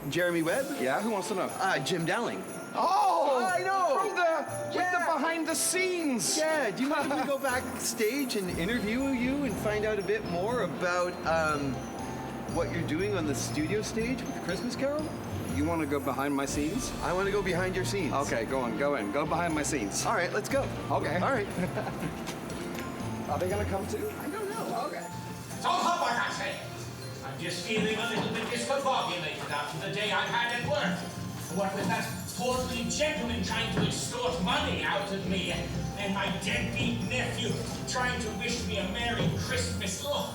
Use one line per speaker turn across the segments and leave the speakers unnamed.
Jeremy Webb?
Yeah, who wants to know?
Jim Dowling.
Oh,
I know.
From with the behind the scenes.
Yeah, do you mind if we go backstage and interview you and find out a bit more about what you're doing on the studio stage with the Christmas Carol?
You want to go behind my scenes?
I want to go behind your scenes.
Okay, go in. Go behind my scenes.
All right, let's go.
Okay.
All right.
Are they going to come too?
I don't know.
Okay.
So hop on, I say. I'm just feeling a little bit discombobulated after the day I've had at work. What with that portly gentleman trying to extort money out of me, and my deadbeat nephew trying to wish me a Merry Christmas. Oh,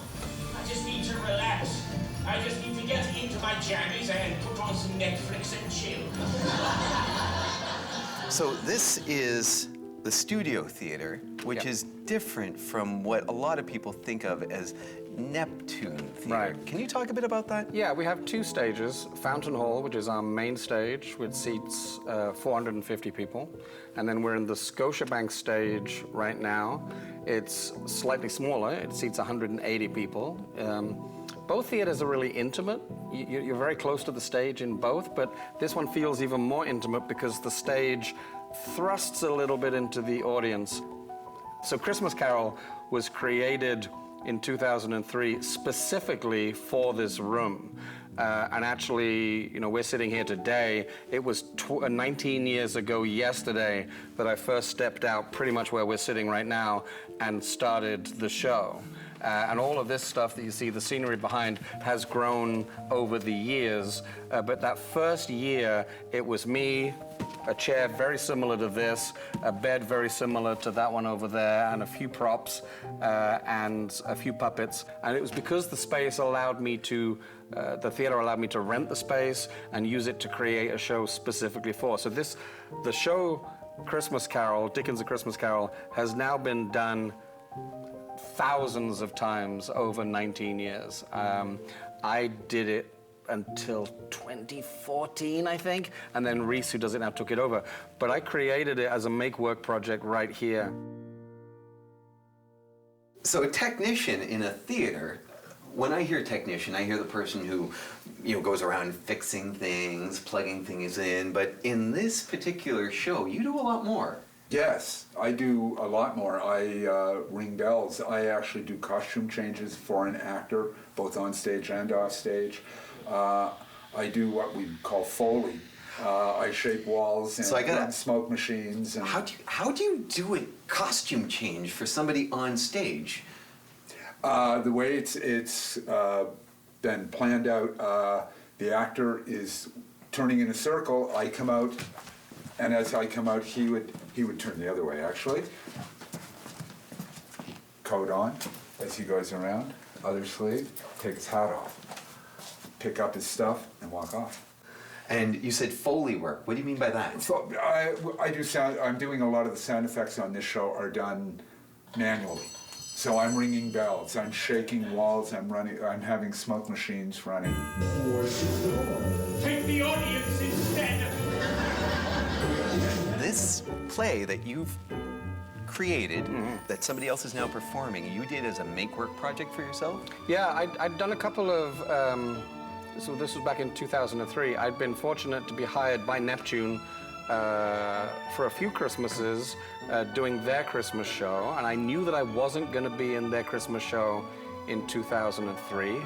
I just need to relax. I just need to get into my jammies and put on some Netflix and chill.
So this is the Studio Theatre, which is different from what a lot of people think of as Neptune Theatre.
Right.
Can you talk a bit about that?
Yeah, we have two stages. Fountain Hall, which is our main stage, which seats 450 people. And then we're in the Scotiabank stage right now. It's slightly smaller. It seats 180 people. Both theaters are really intimate. You're very close to the stage in both, but this one feels even more intimate because the stage thrusts a little bit into the audience. So Christmas Carol was created in 2003 specifically for this room. And actually, you know, we're sitting here today. It was 19 years ago yesterday that I first stepped out pretty much where we're sitting right now and started the show. And all of this stuff that you see, the scenery behind, has grown over the years. But that first year, it was me, a chair very similar to this, a bed very similar to that one over there, and a few props and a few puppets. And it was because the space allowed me to, the theater allowed me to rent the space and use it to create a show specifically for. So the show Christmas Carol, Dickens' A Christmas Carol, has now been done thousands of times over 19 years. I did it until 2014, I think, and then Reese, who does it now, took it over. But I created it as a make-work project right here.
So a technician in a theater, when I hear technician, I hear the person who, you know, goes around fixing things, plugging things in, but in this particular show, you do a lot more.
Yes, I do a lot more. I ring bells. I actually do costume changes for an actor, both on stage and off stage. I do what we call Foley. I shape walls and run smoke machines. And
how do you do a costume change for somebody on stage?
The way it's been planned out, the actor is turning in a circle. I come out, and as I come out, he would turn the other way, actually. Coat on as he goes around, other sleeve, take his hat off, pick up his stuff, and walk off.
And you said Foley work. What do you mean by that?
So I do sound. I'm doing a lot of the sound effects on this show are done manually. So I'm ringing bells, I'm shaking walls, I'm having smoke machines running.
Take the audience instead.
This play that you've created, that somebody else is now performing, you did as a make-work project for yourself?
Yeah, I'd done a couple of, so this was back in 2003. I'd been fortunate to be hired by Neptune for a few Christmases doing their Christmas show, and I knew that I wasn't going to be in their Christmas show in 2003.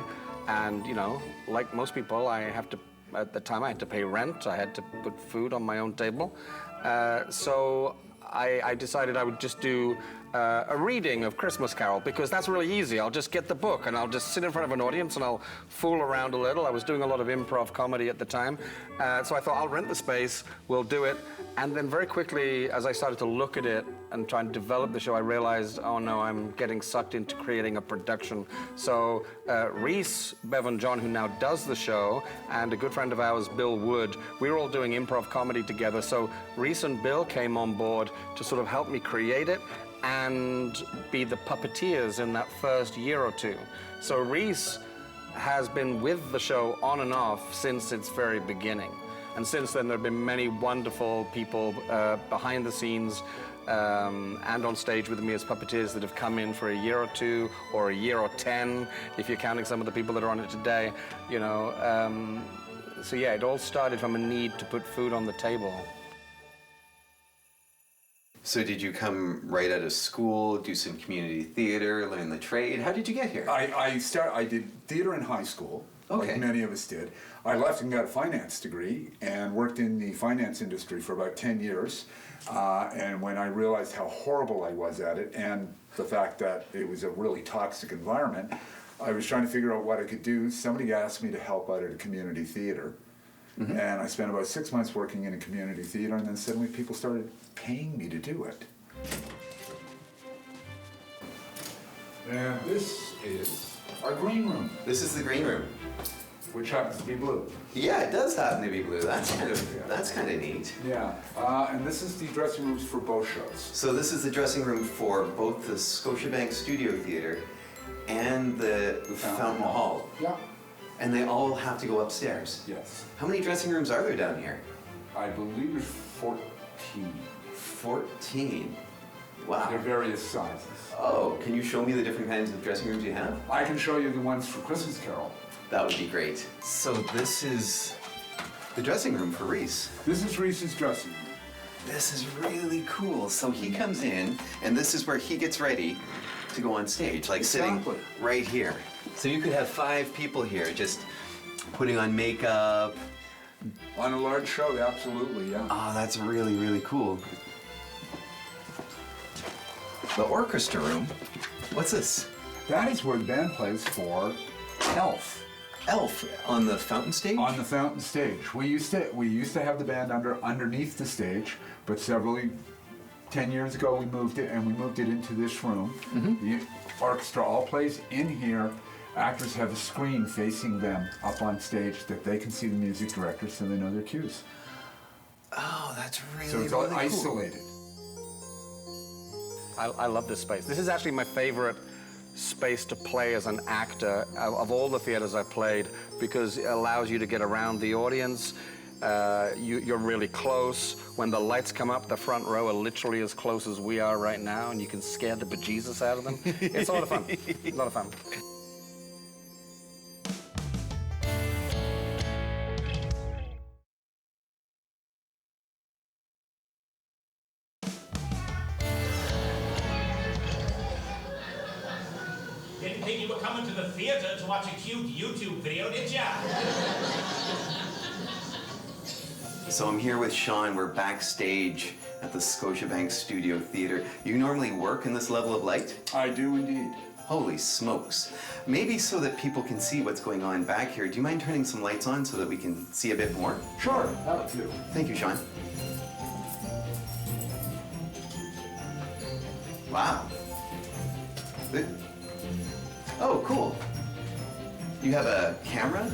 And, you know, like most people, at the time I had to pay rent, I had to put food on my own table. So I decided I would just do a reading of Christmas Carol, because that's really easy. I'll just get the book and I'll just sit in front of an audience and I'll fool around a little. I was doing a lot of improv comedy at the time. So I thought, I'll rent the space, we'll do it. And then very quickly, as I started to look at it and try and develop the show, I realized, oh no, I'm getting sucked into creating a production. So Reese, Bevan John, who now does the show, and a good friend of ours, Bill Wood, we were all doing improv comedy together. So Reese and Bill came on board to sort of help me create it and be the puppeteers in that first year or two. So Reese has been with the show on and off since its very beginning. And since then, there have been many wonderful people behind the scenes and on stage with me as puppeteers that have come in for a year or two, or a year or 10, if you're counting some of the people that are on it today. You know, so yeah, it all started from a need to put food on the table.
So did you come right out of school, do some community theater, learn the trade? How did you get here?
I did theater in high school,
Okay.
like many of us did. I left and got a finance degree and worked in the finance industry for about 10 years. And when I realized how horrible I was at it and the fact that it was a really toxic environment, I was trying to figure out what I could do. Somebody asked me to help out at a community theater. And I spent about 6 months working in a community theater, and then suddenly people started paying me to do it. And this is our green room,
This is the green room.
which happens to be blue.
Yeah, it does happen to be blue. That's kind of neat.
Yeah, and this is the dressing rooms for both shows.
So this is the dressing room for both the Scotiabank Studio Theatre and the Fountain Hall.
Yeah.
And they all have to go upstairs.
Yes.
How many dressing rooms are there down here?
I believe there's 14.
14. Wow.
They're various sizes.
Oh, can you show me the different kinds of dressing rooms you have?
I can show you the ones for Christmas Carol.
That would be great. So this is the dressing room for Reese.
This is Reese's dressing room.
This is really cool. So he comes in, and this is where he gets ready to go on stage, like
Exactly.
sitting right here. So you could have 5 people here just putting on makeup.
On a large show, absolutely, yeah.
Oh, that's really, really cool. The orchestra room. What's this?
That is where the band plays for Elf.
Elf on the fountain stage?
On the fountain stage. We used to have the band underneath the stage, but 10 years ago we moved it into this room. The orchestra all plays in here. Actors have a screen facing them up on stage that they can see the music director so they know their cues.
Oh, that's really,
So it's all
really cool.
isolated.
I love this space. This is actually my favorite space to play as an actor of all the theaters I've played, because it allows you to get around the audience. You're really close. When the lights come up, the front row are literally as close as we are right now, and you can scare the bejesus out of them. It's a lot of fun. A lot of fun.
Didn't think you were coming to the theater to watch a cute YouTube video, did ya?
So I'm here with Sean. We're backstage at the Scotiabank Studio Theatre. You normally work in this level of light?
I do indeed.
Holy smokes. Maybe so that people can see what's going on back here, do you mind turning some lights on so that we can see a bit more?
Sure, that would do.
Thank you, Sean. Wow. Oh, cool. You have a camera?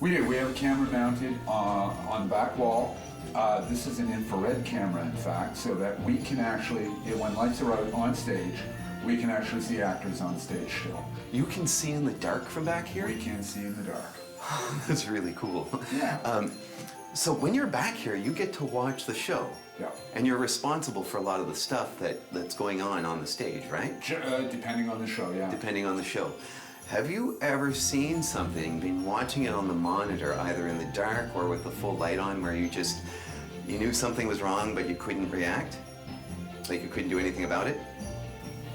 We do. We have a camera mounted on the back wall. This is an infrared camera, in fact, so that we can actually, when lights are out on stage, we can actually see actors on stage still.
You can see in the dark from back here?
We can see in the dark.
That's really cool.
Yeah.
So when you're back here, you get to watch the show.
Yeah.
And you're responsible for a lot of the stuff that's going on the stage, right?
Depending on the show, yeah.
Depending on the show. Have you ever seen something, been watching it on the monitor, either in the dark or with the full light on, where you knew something was wrong, but you couldn't react? Like you couldn't do anything about it?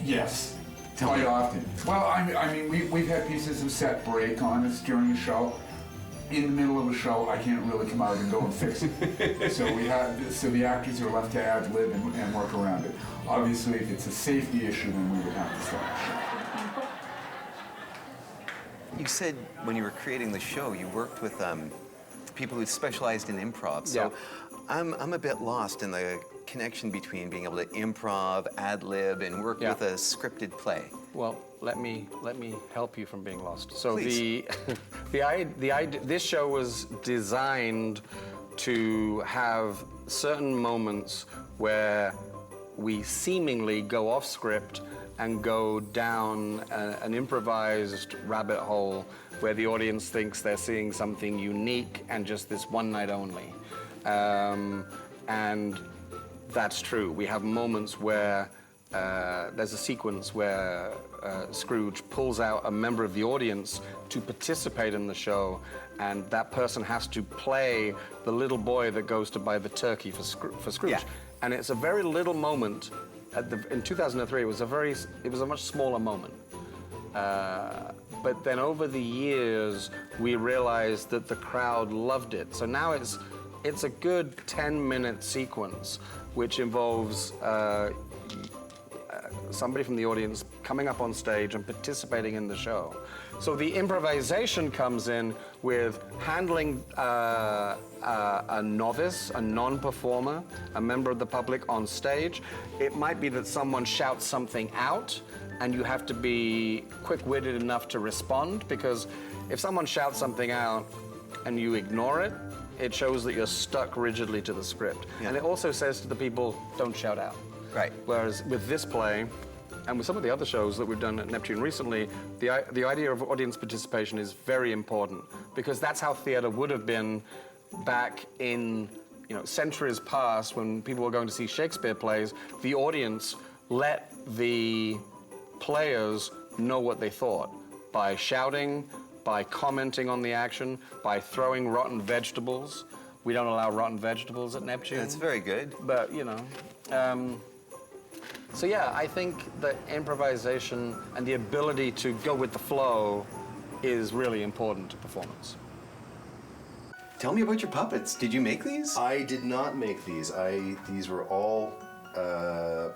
Yes.
Tell
Quite
me.
often. Well, I mean, we've had pieces of set break on us during the show. In the middle of a show, I can't really come out and go and fix it. So the actors are left to ad lib and work around it. Obviously, if it's a safety issue, then we would have to stop the show.
You said when you were creating the show, you worked with people who specialized in improv. So
Yeah.
I'm a bit lost in the connection between being able to improv, ad lib, and work
Yeah.
with a scripted play.
Well, let me help you from being lost. So
Please.
this show was designed to have certain moments where we seemingly go off script and go down an improvised rabbit hole where the audience thinks they're seeing something unique and just this one night only. And that's true. We have moments where there's a sequence where Scrooge pulls out a member of the audience to participate in the show, and that person has to play the little boy that goes to buy the turkey for Scrooge.
Yeah.
And it's a very little moment. In 2003, it was a much smaller moment. But then over the years, we realized that the crowd loved it. So now it's a good 10-minute sequence, which involves somebody from the audience coming up on stage and participating in the show. So the improvisation comes in with handling a novice, a non-performer, a member of the public on stage. It might be that someone shouts something out and you have to be quick-witted enough to respond, because if someone shouts something out and you ignore it, it shows that you're stuck rigidly to the script.
Yeah.
And it also says to the people, don't shout out.
Right.
Whereas with this play, and with some of the other shows that we've done at Neptune recently, the idea of audience participation is very important, because that's how theater would have been back in centuries past when people were going to see Shakespeare plays. The audience let the players know what they thought by shouting, by commenting on the action, by throwing rotten vegetables. We don't allow rotten vegetables at Neptune.
That's very good.
But, so yeah, I think that improvisation and the ability to go with the flow is really important to performance.
Tell me about your puppets. Did you make these?
I did not make these. These were all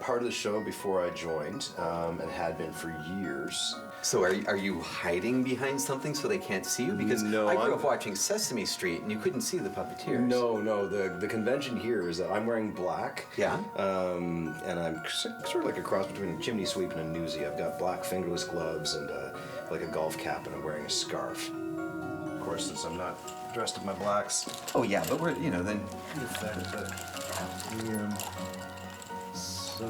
part of the show before I joined, and had been for years.
So are you hiding behind something so they can't see you? Because
No,
I grew
I'm-
up watching Sesame Street and you couldn't see the puppeteers.
No. The convention here is that I'm wearing black.
Yeah?
And I'm sort of like a cross between a chimney sweep and a newsie. I've got black fingerless gloves and like a golf cap, and I'm wearing a scarf. Of course, since I'm not dressed in my blacks.
Oh yeah, but we're, then...
So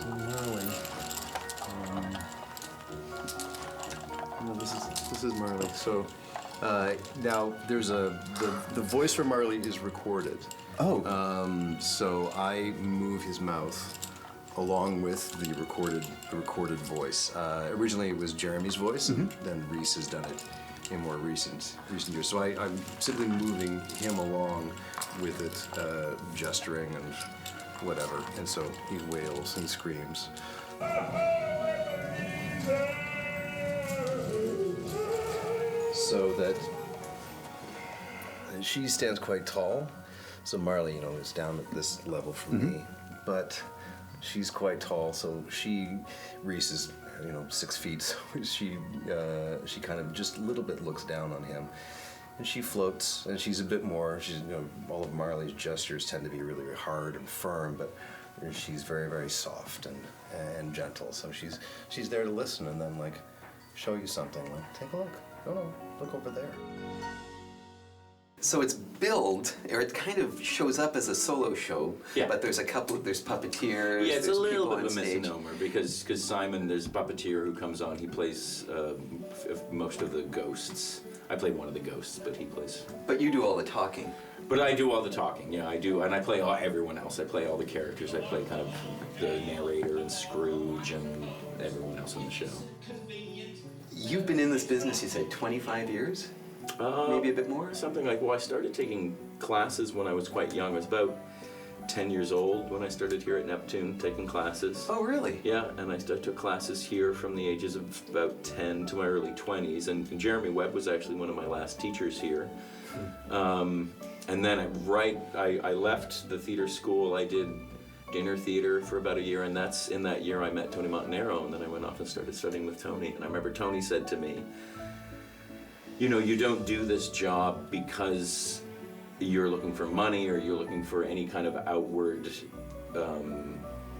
Marley. No, this is Marley. So now there's the voice for Marley is recorded.
Oh.
So I move his mouth along with the recorded voice. Originally it was Jeremy's voice, and then Reese has done it in more recent years. So I'm simply moving him along with it, gesturing and whatever. And so he wails and screams. So that she stands quite tall. So Marley, is down at this level from me, but she's quite tall. So Reese is, 6 feet. So she kind of just a little bit looks down on him, and she floats. And she's a bit more. All of Marley's gestures tend to be really, really hard and firm, but she's very, very soft and gentle. So she's there to listen and then show you something. Take a look. No, look over there.
So it's billed, or it kind of shows up as a solo show,
Yeah.
but there's puppeteers,
Yeah, it's a
there's
little
people
bit
on
of a
stage.
misnomer because Simon, there's a puppeteer who comes on. He plays most of the ghosts. I play one of the ghosts, but he plays.
But you do all the talking.
But I do all the talking. Yeah, I do, and I play everyone else. I play all the characters. I play kind of the narrator and Scrooge and everyone else in the show.
You've been in this business, you said, 25 years? Maybe a bit more?
Something like. Well, I started taking classes when I was quite young. I was about 10 years old when I started here at Neptune taking classes.
Oh, really?
Yeah, and I took classes here from the ages of about 10 to my early 20s, and Jeremy Webb was actually one of my last teachers here. And then I left the theater school. I did dinner theater for about a year, and that's in that year I met Tony Montanaro, and then I went off and started studying with Tony. And I remember Tony said to me, you don't do this job because you're looking for money or you're looking for any kind of outward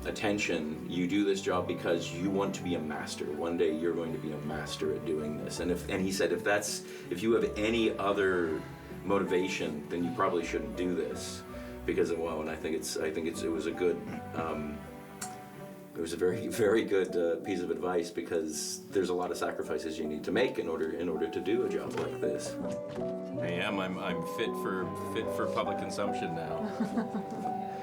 attention. You do this job because you want to be a master. One day you're going to be a master at doing this. And he said, if you have any other motivation, then you probably shouldn't do this. Because and I think it was a good. It was a very, very good piece of advice, because there's a lot of sacrifices you need to make in order to do a job like this. I am. I'm fit for public consumption now.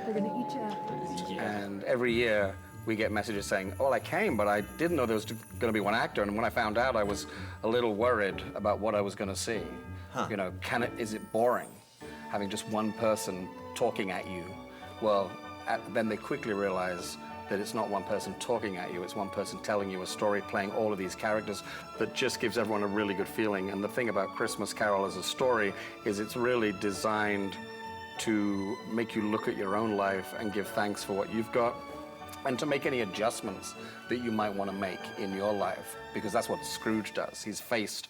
They're gonna eat you after.
And every year we get messages saying, "Oh, I came, but I didn't know there was going to be one actor." And when I found out, I was a little worried about what I was going to see. You know, is it boring having just one person talking at you? Well, then they quickly realize that it's not one person talking at you, it's one person telling you a story, playing all of these characters that just gives everyone a really good feeling. And the thing about Christmas Carol as a story is it's really designed to make you look at your own life and give thanks for what you've got, and to make any adjustments that you might want to make in your life, because that's what Scrooge does. He's faced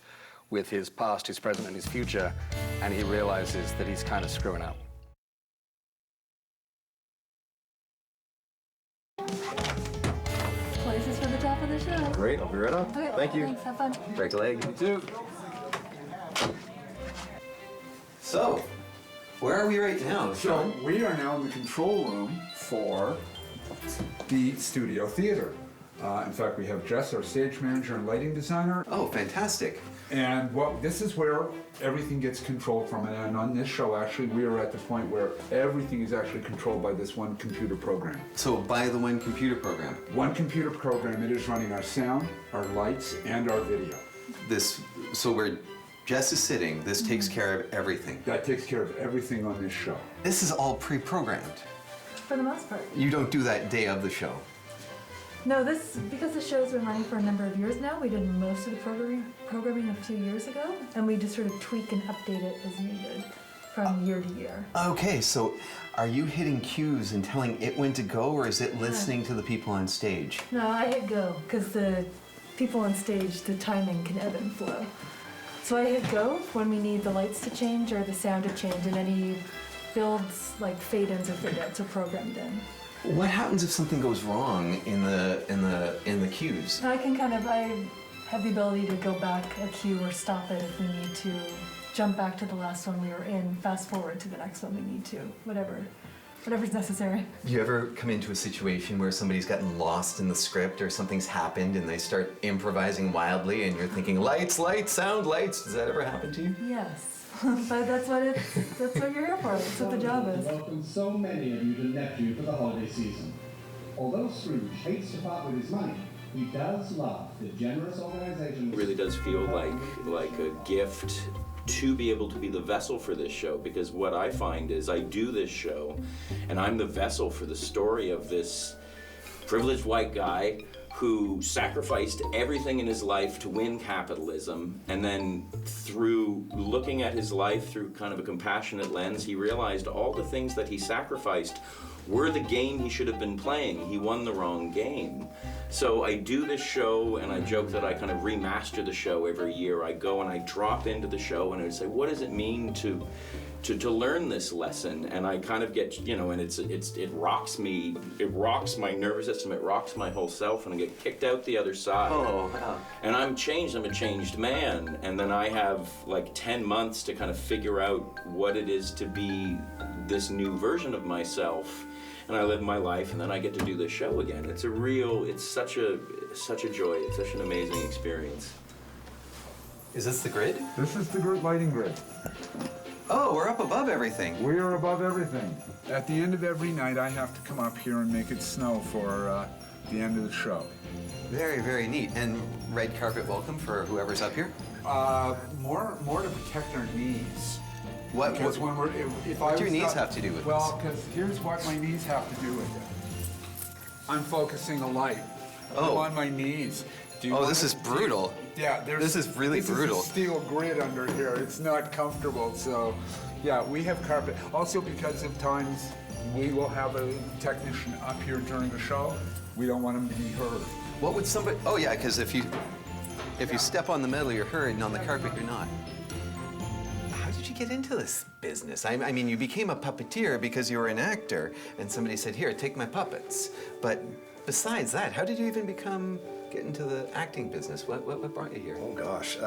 with his past, his present, and his future, and he realizes that he's kind of screwing up.
Places for the top of the show.
Great, I'll be right up.
Okay,
Thank you.
Thanks, have fun.
Break a leg.
Me too.
So, where are we right now?
So we are now in the control room for the studio theater. In fact, we have Jess, our stage manager and lighting designer.
Oh, fantastic.
And this is where everything gets controlled from. And on this show, actually, we are at the point where everything is actually controlled by this one computer program.
So by the one computer program.
One computer program, it is running our sound, our lights, and our video.
So where Jess is sitting, this takes care of everything.
That takes care of everything on this show.
This is all pre-programmed.
For the most part.
You don't do that day of the show.
No, because the show's been running for a number of years now, we did most of the programming a few years ago, and we just sort of tweak and update it as needed from year to year.
Okay, so are you hitting cues and telling it when to go, or is it listening to the people on stage?
No, I hit go, because the people on stage, the timing can ebb and flow. So I hit go when we need the lights to change or the sound to change, and any builds like fade-ins or fade-outs are programmed in.
What happens if something goes wrong in the cues?
I have the ability to go back a cue or stop it if we need to, jump back to the last one we were in, fast forward to the next one we need to, whatever's necessary.
You ever come into a situation where somebody's gotten lost in the script or something's happened and they start improvising wildly and you're thinking, lights, lights, sound, lights? Does that ever happen to you?
Yes. But that's what you're here for. That's what the job is.
Welcome so many of you to Neptune for the holiday season. Although Scrooge hates to part with his money, he does love the generous organization.
It really does feel like a gift to be able to be the vessel for this show, because what I find is I do this show and I'm the vessel for the story of this privileged white guy who sacrificed everything in his life to win capitalism, and then through looking at his life through kind of a compassionate lens, he realized all the things that he sacrificed were the game he should have been playing. He won the wrong game. So I do this show, and I joke that I kind of remaster the show every year. I go and I drop into the show and I say, what does it mean to learn this lesson? And I kind of get, and it rocks me, it rocks my nervous system, it rocks my whole self, and I get kicked out the other side.
Oh, wow.
And I'm changed, I'm a changed man. And then I have like 10 months to kind of figure out what it is to be this new version of myself. And I live my life, and then I get to do this show again. It's such a joy, it's such an amazing experience.
Is this the grid?
This is the lighting grid.
Oh, we're up above everything.
We are above everything. At the end of every night, I have to come up here and make it snow for the end of the show.
Very, very neat. And red carpet welcome for whoever's up here?
More to protect our knees.
What
Because
do your knees have to do with
Well, because here's what my knees have to do with it. I'm focusing a light.
Oh.
I'm on my knees.
This is brutal.
Yeah,
This is really brutal.
This is a steel grid under here. It's not comfortable, so yeah, we have carpet. Also, because of times we will have a technician up here during the show. We don't want him to be heard.
What would somebody? Oh yeah, because if you step on the metal, you're heard, and on the carpet, you're not. How did you get into this business? I mean, you became a puppeteer because you were an actor, and somebody said, "Here, take my puppets." But besides that, how did you even get into the acting business? What brought you here?
Oh gosh,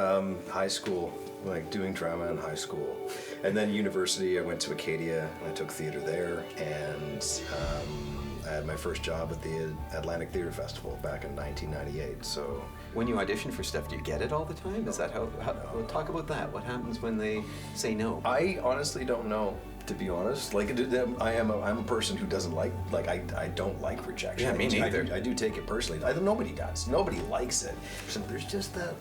high school, like doing drama in high school. And then university, I went to Acadia, and I took theater there, and I had my first job at the Atlantic Theatre Festival back in 1998, so.
When you audition for stuff, do you get it all the time? Is that how well, talk about that. What happens when they say no?
I honestly don't know. to be honest. Like, I'm a person who doesn't like I don't like rejection.
Yeah, me neither.
I do take it personally. Nobody does. Nobody likes it. So there's just that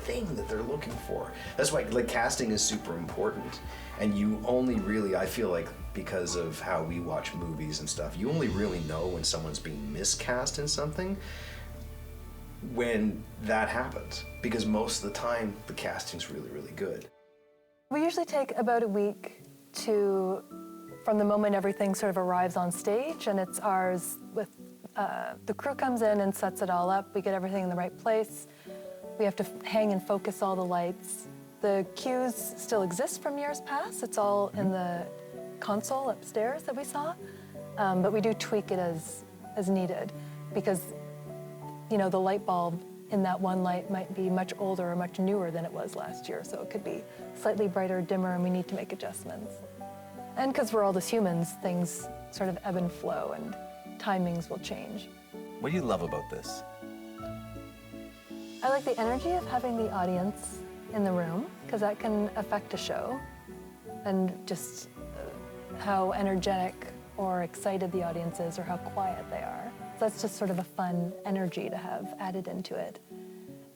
thing that they're looking for. That's why, like, casting is super important. And you only really, I feel like, because of how we watch movies and stuff, you only really know when someone's being miscast in something when that happens. Because most of the time, the casting's really, really good.
We usually take about a week from the moment everything sort of arrives on stage, and it's ours with, the crew comes in and sets it all up. We get everything in the right place. We have to hang and focus all the lights. The cues still exist from years past. It's all in the console upstairs that we saw, but we do tweak it as needed, because, you know, the light bulb in that one light might be much older or much newer than it was last year, so it could be slightly brighter, dimmer, and we need to make adjustments. And because we're all just humans, things sort of ebb and flow, and timings will change.
What do you love about this?
I like the energy of having the audience in the room, because that can affect a show, and just how energetic or excited the audience is, or how quiet they are. So that's just sort of a fun energy to have added into it.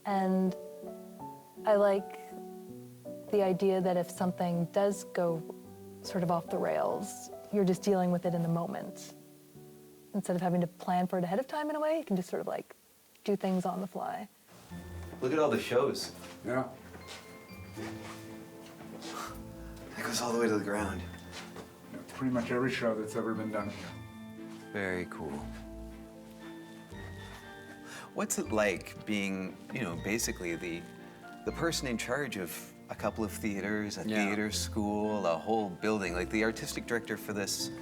And I like the idea that if something does go sort of off the rails, you're just dealing with it in the moment. Instead of having to plan for it ahead of time in a way, you can just sort of like do things on the fly.
Look at all the shows.
Yeah.
That goes all the way to the ground.
Pretty much every show that's ever been done here.
Very cool. What's it like being, you know, basically the person in charge of a couple of theaters, a theater school, a whole building, like the artistic director for this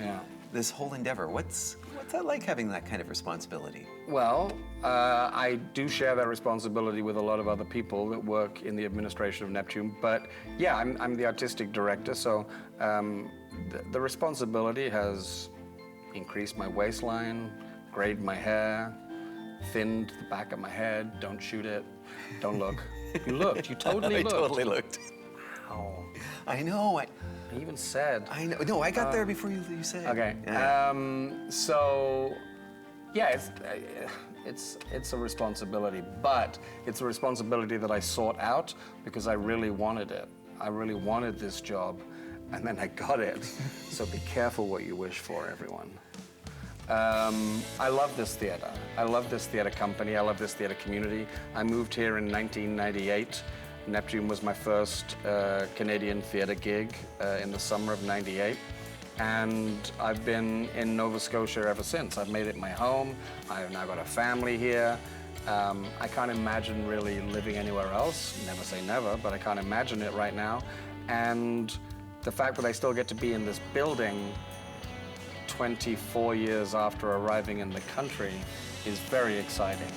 this whole endeavor? What's that like, having that kind of responsibility?
Well, I do share that responsibility with a lot of other people that work in the administration of Neptune, but yeah, I'm the artistic director, so the responsibility has increased my waistline, grayed my hair, thinned the back of my head. Don't shoot it. Don't look. You looked. You totally looked.
I totally looked.
Wow.
I know. I
even said.
I know. No, I got there before you said.
Okay.
Yeah.
So, yeah, it's a responsibility, but it's a responsibility that I sought out because I really wanted it. I really wanted this job, and then I got it. So be careful what you wish for, everyone. I love this theater. I love this theater company. I love this theater community. I moved here in 1998. Neptune was my first Canadian theater gig in the summer of '98. And I've been in Nova Scotia ever since. I've made it my home. I've now got a family here. I can't imagine really living anywhere else. Never say never, but I can't imagine it right now. And the fact that I still get to be in this building 24 years after arriving in the country is very exciting.